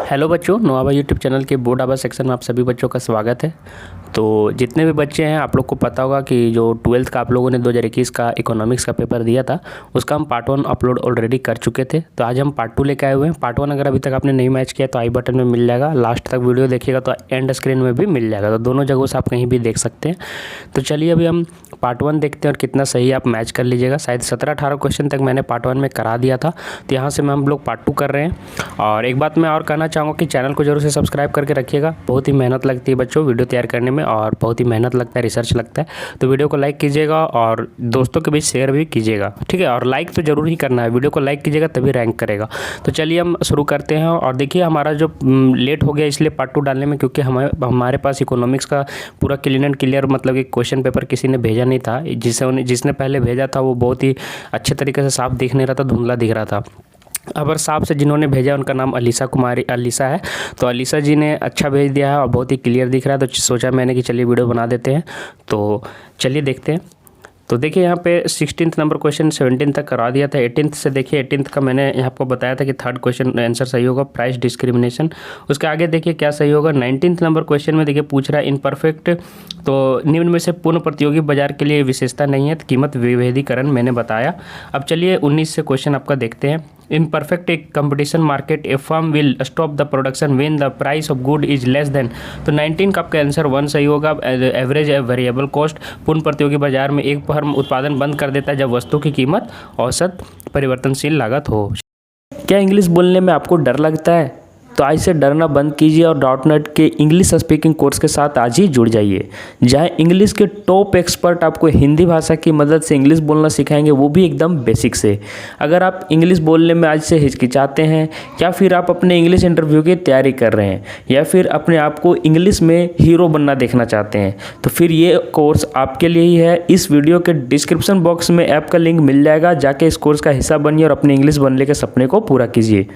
Hello बच्चों, नोआबा YouTube channel के board our section में आप सभी बच्चों का स्वागत है। तो जितने भी बच्चे हैं आप लोग को पता होगा कि जो 12th का आप लोगों ने 2021 का इकोनॉमिक्स का पेपर दिया था उसका हम पार्ट 1 अपलोड ऑलरेडी कर चुके थे। तो आज हम पार्ट 2 लेके आए हुए हैं। पार्ट 1 अगर अभी तक आपने नहीं मैच किया तो आई बटन में मिल जाएगा, लास्ट तक वीडियो देखिएगा तो एंड स्क्रीन में भी मिल जाएगा, तो दोनों जगहों से आप कहीं भी देख सकते हैं। तो चलिए अभी हम पार्ट 1 देखते हैं और कितना सही आप मैच कर लीजिएगा। शायद 17-18 क्वेश्चन तक मैंने पार्ट 1 में करा दिया था, तो यहाँ से हम लोग पार्ट 2 कर रहे हैं। और एक बात मैं और कहना चाहूँगा कि चैनल को जरूर से सब्सक्राइब करके रखिएगा। बहुत ही मेहनत लगती है बच्चों वीडियो तैयार करने में, और बहुत ही मेहनत लगता है, रिसर्च लगता है। तो वीडियो को लाइक कीजिएगा और दोस्तों के बीच शेयर भी कीजिएगा, ठीक है। और लाइक तो जरूर ही करना है, वीडियो को लाइक कीजिएगा तभी रैंक करेगा। तो चलिए हम शुरू करते हैं। और देखिए हमारा जो लेट हो गया इसलिए पार्ट 2 डालने में, क्योंकि हमारे पास इकोनॉमिक्स का पूरा क्लीन एंड क्लियर मतलब एक क्वेश्चन पेपर किसी ने भेजा नहीं था। जिसने पहले भेजा था वो बहुत ही अच्छे तरीके से साफ दिख नहीं रहा था, धुंधला दिख रहा था। अबर साहब से जिन्होंने भेजा उनका नाम अलीसा है। तो अलीसा जी ने अच्छा भेज दिया है और बहुत ही क्लियर दिख रहा है, तो सोचा मैंने कि चलिए वीडियो बना देते हैं। तो चलिए देखते हैं। तो देखिए यहाँ पे 16th नंबर क्वेश्चन 17 तक करा दिया था। 18th से देखिए 18th का मैंने यहाँ आपको बताया था कि 3rd क्वेश्चन आंसर सही होगा, प्राइस डिस्क्रिमिनेशन। उसके आगे देखिए क्या सही होगा। 19th नंबर क्वेश्चन में देखिए पूछ रहा है इनपरफेक्ट, तो निम्न में से पूर्ण प्रतियोगी बाजार के लिए विशेषता नहीं है, तो कीमत विभेदीकरण मैंने बताया। अब चलिए 19 से क्वेश्चन आपका देखते हैं। In perfect competition market A firm will stop the production when the price of good is less than. तो 19 का आपका आंसर 1 सही होगा। एवरेज वेरिएबल कॉस्ट, पूर्ण प्रतियोगी बाजार में एक फर्म उत्पादन बंद कर देता है जब वस्तु की कीमत औसत परिवर्तनशील लागत हो। क्या इंग्लिश बोलने में आपको डर लगता है? तो आज से डरना बंद कीजिए और डॉटनेट के इंग्लिश स्पीकिंग कोर्स के साथ आज ही जुड़ जाइए, जहां इंग्लिश के टॉप एक्सपर्ट आपको हिंदी भाषा की मदद से इंग्लिश बोलना सिखाएंगे, वो भी एकदम बेसिक से। अगर आप इंग्लिश बोलने में आज से हिचकिचाते हैं, या फिर आप अपने इंग्लिश इंटरव्यू की तैयारी कर रहे हैं, या फिर अपने आप को इंग्लिश में हीरो बनना देखना चाहते हैं, तो फिर ये कोर्स आपके लिए ही है। इस वीडियो के डिस्क्रिप्शन बॉक्स में ऐप का लिंक मिल जाएगा, जाके इस कोर्स का हिस्सा बनिए और अपने इंग्लिश बनने के सपने को पूरा कीजिए।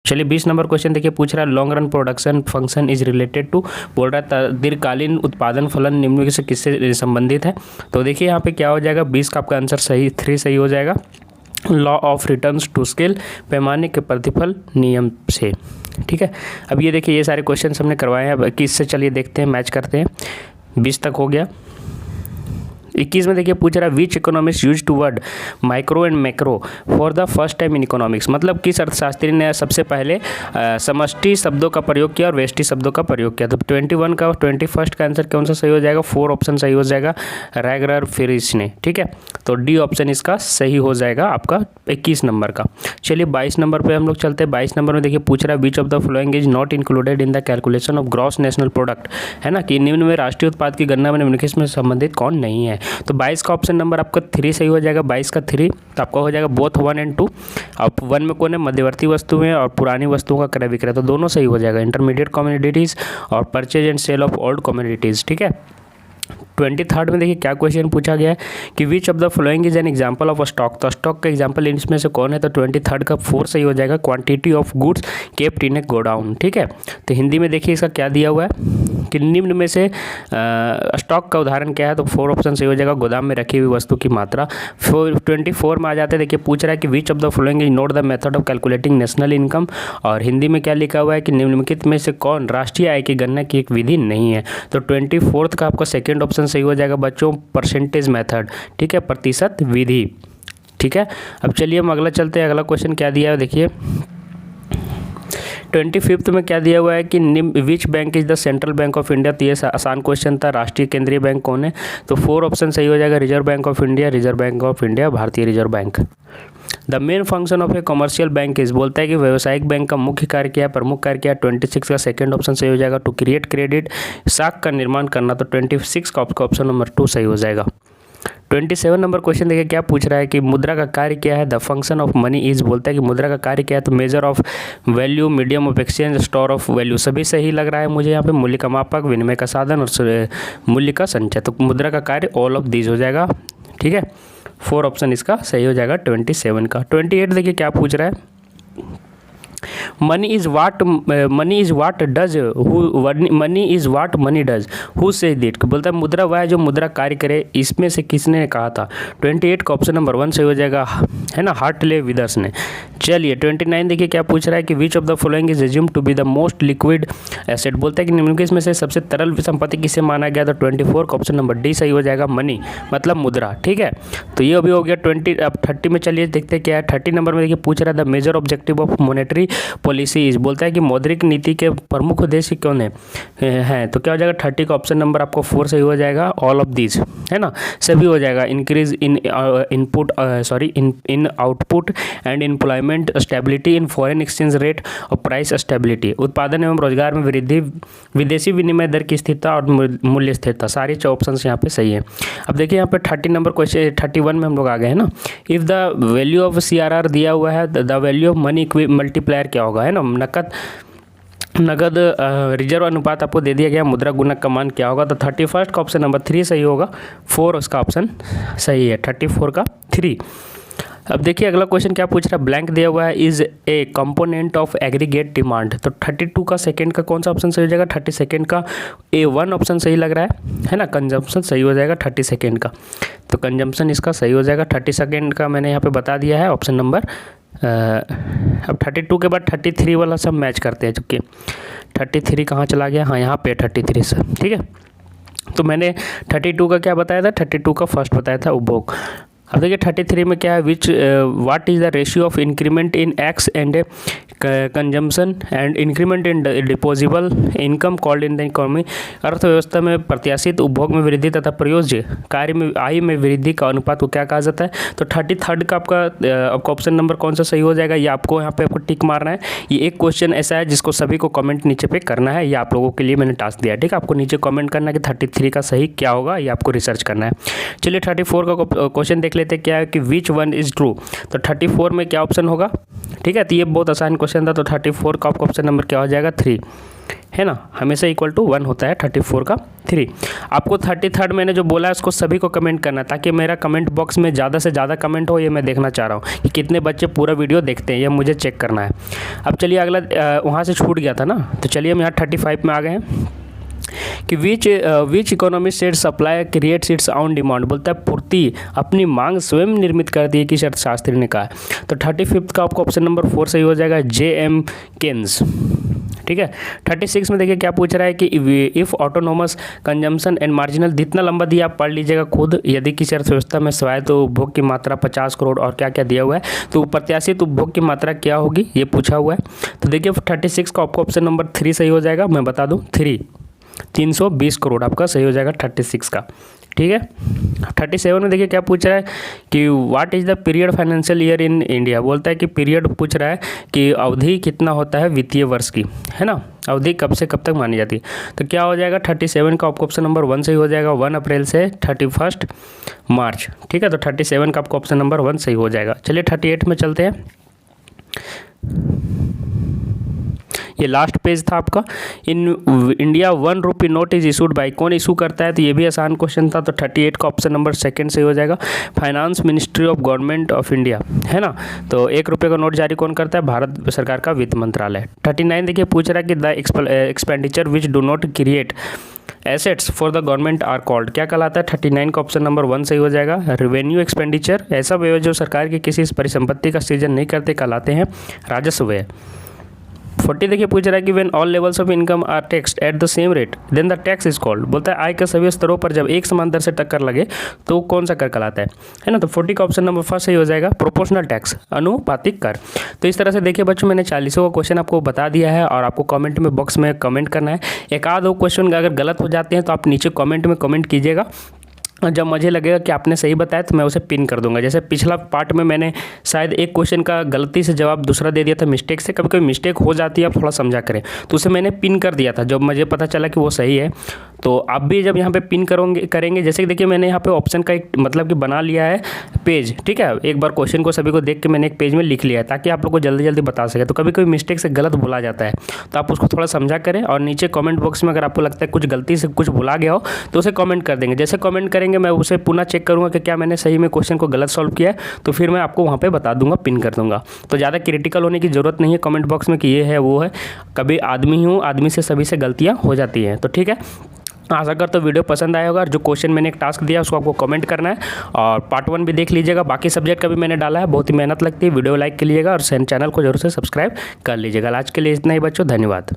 चलिए 20 नंबर क्वेश्चन देखिए पूछ रहा है long run production function is related to, बोल रहा है दीर्घकालीन उत्पादन फलन निम्न से किससे संबंधित है। तो देखिए यहाँ पे क्या हो जाएगा, 20 का आपका आंसर सही 3 सही हो जाएगा। Law of returns to scale, पैमाने के प्रतिफल नियम से, ठीक है। अब ये देखिए ये सारे क्वेश्चन हमने करवाए हैं। अब 21 से चलिए देखते हैं, मैच करते हैं। 20 तक हो गया। 21 में देखिए पूछ रहा है which economics use to word micro and macro for the first time in economics. मतलब किस अर्थशास्त्री ने सबसे पहले समष्टि शब्दों का प्रयोग किया और व्यष्टि शब्दों का प्रयोग किया। तो 21 का 21st का आंसर कौन सा सही हो जाएगा? 4 ऑप्शन सही हो जाएगा, रैगरर फिरिस ने, ठीक है। तो डी ऑप्शन इसका सही हो जाएगा आपका 21 नंबर का। चलिए 22 नंबर पर हम लोग चलते हैं। 22 नंबर में देखिए पूछ रहा है विच of the following is not included in the calculation of gross national product, है ना, कि निम्न में राष्ट्रीय उत्पाद की गणना में निम्नलिखित में संबंधित कौन नहीं है। तो 22 का ऑप्शन नंबर आपका 3 सही हो जाएगा। 22 का 3 तो आपका हो जाएगा बोथ 1 और 2। अब 1 में कौन है? मध्यवर्ती वस्तुएं और पुरानी वस्तुओं का क्रय विक्रय, तो दोनों सही हो जाएगा। इंटरमीडिएट कमोडिटीज और purchase and sale of old commodities, ठीक है। 23rd में देखिए क्या क्वेश्चन पूछा गया है कि which of the following is an example of a stock. तो स्टॉक का एग्जांपल इसमें से कौन है? तो 23rd का 4 सही हो जाएगा। Quantity of goods kept in A godown, ठीक है। तो हिंदी में देखिए इसका क्या दिया हुआ है कि निम्न में से स्टॉक का उदाहरण क्या है, तो 4 ऑप्शन सही हो जाएगा, गोदाम में रखी हुई वस्तु की मात्रा। 24 में आ जाते हैं, देखिए पूछ रहा है कि which of the following is note the method of calculating national income. और हिंदी में क्या लिखा हुआ है कि निम्नलिखित में से कौन राष्ट्रीय आय की गणना की एक विधि नहीं है। तो 24th का आपका सेकेंड ऑप्शन सही हो जाएगा बच्चों, परसेंटेज मेथड, ठीक है, प्रतिशत विधि, ठीक है। अब चलिए हम अगला चलते हैं। अगला क्वेश्चन क्या दिया है देखिए 25th में क्या दिया हुआ है कि which bank is the central bank of India. तो ये आसान क्वेश्चन था, राष्ट्रीय केंद्रीय बैंक कौन है। तो 4 ऑप्शन सही हो जाएगा, reserve bank of India, reserve bank of India, भारतीय reserve bank. The main function of a commercial bank is, बोलता है कि व्यावसायिक बैंक का मुख्य कार्य क्या है, प्रमुख कार्य क्या है। 26 का सेकंड ऑप्शन सही हो जाएगा, टू क्रिएट क्रेडिट, साख का निर्माण करना। तो 26 का ऑप्शन नंबर 2 सही हो जाएगा। 27 नंबर क्वेश्चन देखिए क्या पूछ रहा है कि मुद्रा का कार्य क्या है। The function of money is, बोलता है कि मुद्रा का कार्य क्या है। तो measure of value, medium of exchange, store of value, सभी सही लग रहा है मुझे यहाँ पे। मूल्य का मापक, विनिमय का साधन और मूल्य का संचय। तो मुद्रा का कार्य ऑल ऑफ दीज हो जाएगा, ठीक है। 4 ऑप्शन इसका सही हो जाएगा 27 का। 28 देखिए क्या पूछ रहा है money is what does money is what money does who says that. बोलता है मुद्रा वह है जो मुद्रा कार्य करे, इसमें से किसने कहा था। 28 का ऑप्शन नंबर 1 सही हो जाएगा, है ना, हार्टले विदर्स ने। चलिए 29 देखिए क्या पूछ रहा है कि which of the following is assume to be the most liquid asset, बोलता है कि निम्नलिखित में से सबसे तरल संपत्ति किसे माना गया। तो 24 का ऑप्शन नंबर डी सही हो जाएगा, मनी मतलब मुद्रा। ठीक है, तो ये अभी हो गया 20। अब 30 में चलिए देखते क्या है। 30 नंबर में देखिए पूछ रहा है the major objective of monetary policy is, बोलता है कि मौद्रिक नीति के प्रमुख उद्देश्य कौन है। तो क्या हो जाएगा 30 का ऑप्शन नंबर आपको 4 सही हो जाएगा, ऑल ऑफ दीज, है ना, सभी हो जाएगा। Increase in input in output and employment stability in foreign exchange rate और प्राइस स्टेबिलिटी, उत्पादन एवं रोजगार में वृद्धि, विदेशी विनिमय दर की स्थिरता और मूल्य स्थिरता, सारे ऑप्शन यहाँ पे सही है। अब देखिए यहाँ पे 30 नंबर क्वेश्चन 31 में हम लोग आ गए हैं ना। If the value of CRR दिया हुआ है, the value of money multiplier क्या होगा, है ना, नगद रिजर्व अनुपात आपको दे दिया गया, मुद्रा गुणक का मान क्या होगा। तो 31 का ऑप्शन नंबर 3 सही होगा, 4 उसका ऑप्शन सही है, 34 का 3। अब देखिए अगला क्वेश्चन क्या पूछ रहा है, ब्लैंक दिया हुआ है, is a component of aggregate demand. तो 32 का सेकंड का कौन सा ऑप्शन सही हो जाएगा, 32 का A1 ऑप्शन सही लग रहा है ना, कंजम्पशन सही हो जाएगा 32 का। तो कंजम्पशन इसका सही हो जाएगा, 32 का मैंने यहाँ पे बता दिया है ऑप्शन नंबर। अब 32 के बाद 33 वाला सब मैच करते हैं, चूँकि 33 कहाँ चला गया, हाँ यहाँ पे 33 से, ठीक है। तो मैंने 32 का क्या बताया था, 32 का फर्स्ट बताया था उपभोग। अब देखिए 33 में क्या है, what is the ratio of increment in X and consumption and increment in disposable income called in the economy, अर्थव्यवस्था में प्रत्याशित उपभोग में वृद्धि तथा प्रयोज्य कार्य में आय में वृद्धि का अनुपात को क्या कहा जाता है। तो 33 का आपका ऑप्शन नंबर कौन सा सही हो जाएगा, ये आपको यहाँ पे आपको टिक मारना है। ये एक क्वेश्चन ऐसा है जिसको सभी को कमेंट नीचे पे करना है, ये आप लोगों के लिए मैंने टास्क दिया है, ठीक है। आपको नीचे कमेंट करना है कि 33 का सही क्या होगा, ये आपको रिसर्च करना है। चलिए 34 का क्वेश्चन देख लेते क्या है कि विच वन इज ट्रू। तो 34 में क्या ऑप्शन होगा, ठीक है। तो ये बहुत आसान क्वेश्चन था। तो 34 का आपका ऑप्शन नंबर क्या हो जाएगा, 3, है ना, हमेशा इक्वल टू 1 होता है, 34 का 3। आपको 33 मैंने जो बोला है उसको सभी को कमेंट करना है, ताकि मेरा कमेंट बॉक्स में ज़्यादा से ज़्यादा कमेंट हो, ये मैं देखना चाह रहा हूँ कि कितने बच्चे पूरा वीडियो देखते हैं, ये मुझे चेक करना है। अब चलिए अगला, वहाँ से छूट गया था ना, तो चलिए हम यहाँ 35 में आ गए हैं कि which economy set supply creates its own demand, बोलता है पूर्ति अपनी मांग स्वयं निर्मित करती है, किस अर्थशास्त्री ने कहा है। तो 35 का आपको ऑप्शन नंबर 4 सही हो जाएगा, JM केन्स, ठीक है। 36 में देखिए क्या पूछ रहा है कि if autonomous consumption and marginal, जितना लंबा दिया आप पढ़ लीजिएगा खुद, यदि किसी अर्थव्यवस्था में स्वायत्त उपभोग की मात्रा 50 करोड़ और क्या क्या दिया हुआ है, तो प्रत्याशित उपभोग की मात्रा क्या होगी, ये पूछा हुआ है। तो देखिए 36 का आपको ऑप्शन नंबर 3 सही हो जाएगा, मैं बता दूँ 320 करोड़ आपका सही हो जाएगा 36 का, ठीक है। 37 में देखिए क्या पूछ रहा है कि what is the period financial year in India, बोलता है कि पीरियड पूछ रहा है कि अवधि कितना होता है वित्तीय वर्ष की, है ना, अवधि कब से कब तक मानी जाती है। तो क्या हो जाएगा 37 का आपको ऑप्शन नंबर 1 सही हो जाएगा, 1 अप्रैल से 31 मार्च, ठीक है। तो 37 का आपको ऑप्शन नंबर 1 सही हो जाएगा। चलिए 38 में चलते हैं, ये लास्ट पेज था आपका। In India 1 rupee note is issued by, कौन इशू करता है, तो ये भी आसान क्वेश्चन था। तो 38 का ऑप्शन नंबर 2 सही हो जाएगा, finance ministry of government of India, है ना। तो 1 रुपये का नोट जारी कौन करता है, भारत सरकार का वित्त मंत्रालय। 39 देखिए पूछ रहा है कि the expenditure which do not create assets for the government are called, क्या कहलाता है। 39 का ऑप्शन नंबर 1 सही हो जाएगा, रेवेन्यू एक्सपेंडिचर, ऐसा व्यय जो सरकार की किसी परिसंपत्ति का सृजन नहीं करते कहलाते हैं राजस्व व्यय। 40 देखिए पूछ रहा है कि when all levels of income are taxed at the same rate then the tax is called, बोलता है आय के सभी स्तरों पर जब एक समान दर से टक्कर लगे तो कौन सा कर कहलाता है ना। तो 40 का ऑप्शन नंबर 1 सही हो जाएगा, प्रोपोर्शनल टैक्स, अनुपातिक कर। तो इस तरह से देखिए बच्चों मैंने 40 का क्वेश्चन आपको बता दिया है और आपको कमेंट में बॉक्स में कमेंट करना है। एक आध दो क्वेश्चन अगर गलत हो जाते हैं तो आप नीचे कमेंट में कमेंट कीजिएगा, जब मुझे लगेगा कि आपने सही बताया तो मैं उसे पिन कर दूंगा। जैसे पिछला पार्ट में मैंने शायद एक क्वेश्चन का गलती से जवाब दूसरा दे दिया था मिस्टेक से, कभी कभी मिस्टेक हो जाती है, आप थोड़ा समझा करें, तो उसे मैंने पिन कर दिया था जब मुझे पता चला कि वो सही है। तो आप भी जब यहाँ पे पिन करेंगे, जैसे कि देखिए मैंने यहाँ पे ऑप्शन का एक मतलब कि बना लिया है पेज, ठीक है। एक बार क्वेश्चन को सभी को देख के मैंने एक पेज में लिख लिया है ताकि आप लोग को जल्दी जल्दी बता सके। तो कभी कभी मिस्टेक से गलत बोला जाता है तो आप उसको थोड़ा समझा करें, और नीचे कमेंट बॉक्स में अगर आपको लगता है कुछ गलती से कुछ भुला गया हो तो उसे कमेंट कर देंगे। जैसे कमेंट करेंगे मैं उसे पुनः चेक करूँगा कि क्या मैंने सही में क्वेश्चन को गलत सॉल्व किया है, तो फिर मैं आपको वहाँ पे बता दूंगा, पिन कर दूंगा। तो ज़्यादा क्रिटिकल होने की ज़रूरत नहीं है कमेंट बॉक्स में कि ये है वो है, कभी आदमी हूँ, आदमी से सभी से गलतियाँ हो जाती हैं। तो ठीक है, आशा करता हूँ वीडियो पसंद आया होगा और जो क्वेश्चन मैंने एक टास्क दिया उसको आपको कमेंट करना है और पार्ट 1 भी देख लीजिएगा। बाकी सब्जेक्ट का भी मैंने डाला है, बहुत ही मेहनत लगती है। वीडियो लाइक कर लीजिएगा और चैनल को जरूर से सब्सक्राइब कर लीजिएगा। आज के लिए इतना ही बच्चों, धन्यवाद।